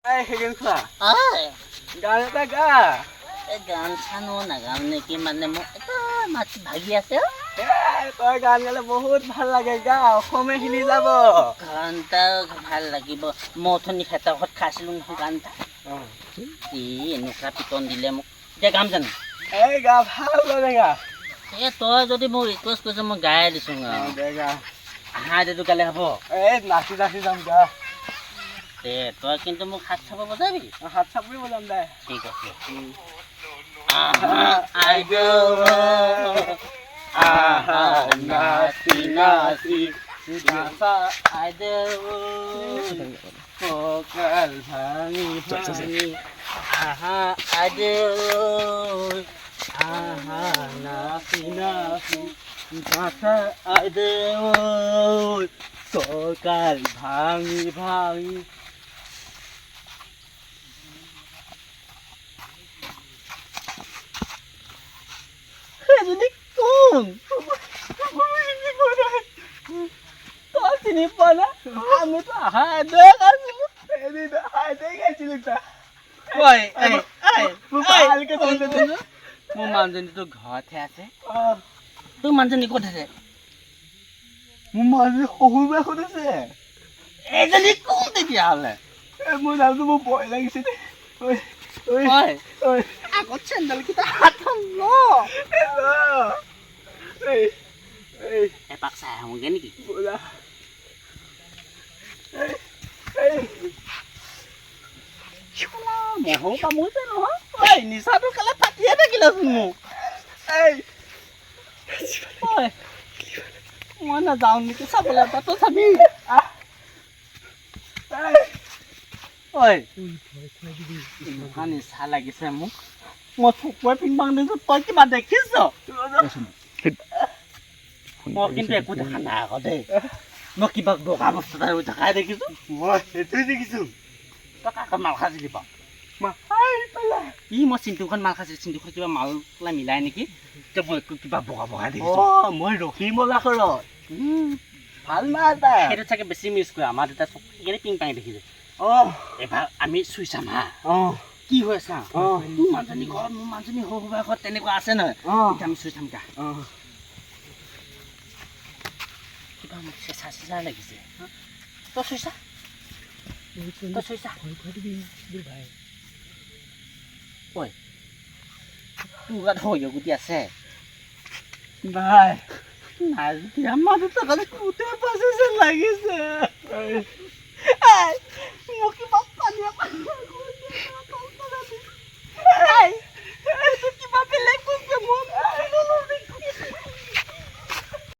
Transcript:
খোৱা গান এটা গা গান চানো নাগাম নেকি মানে মোক এটা মাটি ভাগি আছে তই গান গালে বহুত ভাল লাগে গা অসমে শুনি যাব গানটা ভাল লাগিব মই অথনি খেতাখত খাইছিলোঁ নহয় গানটা এনেকুৱা পিটন দিলে মোক এতিয়া গাম জানো গা ভাল লাগে গা তই যদি মোক ৰিকুৱেষ্ট কৰিছ মই গাই দিছোঁ আহা এতিয়াতো গালে হ'ব নাচি নাচি যাম গা তই কিন্তু মোক হাত চাব বজাবি হাত চাপৰি বজাম দে ঠিক আছে নাচি নাচি কঁকাল ভাঙি ভাঙি নাচি নাচি কঁকাল ভাঙি ভাঙি এজনী কোন তই চিনি পোৱা না আমিতো হাইদে খাইছিলো এদিন হাইদে খাইছিলো মোৰ মানুহজনীতো ঘৰতহে আছে তোৰ মানুহজনী ক'ত আছে মোৰ মানুহজনী শহুৰ বাই সুধিছে এজনী কোন তেতিয়াহ'লে মোৰ নামটো মোৰ ভয় লাগিছে দেই আগত চেণ্ডেলকেইটা হাতখন ল এপাক চাই আহোঁগৈ নেকি মহো কামুৰিছে নহয় নিচাটো কেলে ফাটিয়ে থাকিলেচোন মোক মই নাযাওঁ নেকি চাবলৈ তই চাবি ইমান নিচা লাগিছে মোক মই চকুৱে পিন্ধাং দিছোঁ তই কিবা দেখিছ মই কিন্তু একো দেখা নাই আকৌ দেই মই কিবা বগা বস্তু এটা দেখাই দেখিছোঁ মই সেইটোৱে দেখিছোঁ তই কাকত মাল খাইছিলি বাৰু মই চিন্তুখন মাল খাইছিলোঁ চিন্তুখন কিবা মাল পেলাই মিলাই নেকি এতিয়া মই একো কিবা বগা বগা দেখিছোঁ মই ৰখি মলা ঘৰত ভাল মাল এটা সেইটো চাগে বেছি মিছ কৰে আমাৰ দেউতা চকু সেইকাৰণে পিং পাঙি দেখিছে এবাৰ আমি চুই চাম হা কি হৈ আছে তোৰ মানুহজনী ঘৰত মোৰ মানুহজনী সৰু সুৰা ঘৰত তেনেকুৱা আছে নহয় এতিয়া আমি চুই চাম গা কিবা মোক চেঁচা চেঁচা লাগিছে তই চুইছা তই চুইছা ঐ তোৰ গাত সৰিয়হ গুটি আছে নাই নাই যদি আমাৰ দুটা কালি গোটেই পাছে লাগিছে মোক কিবা পানী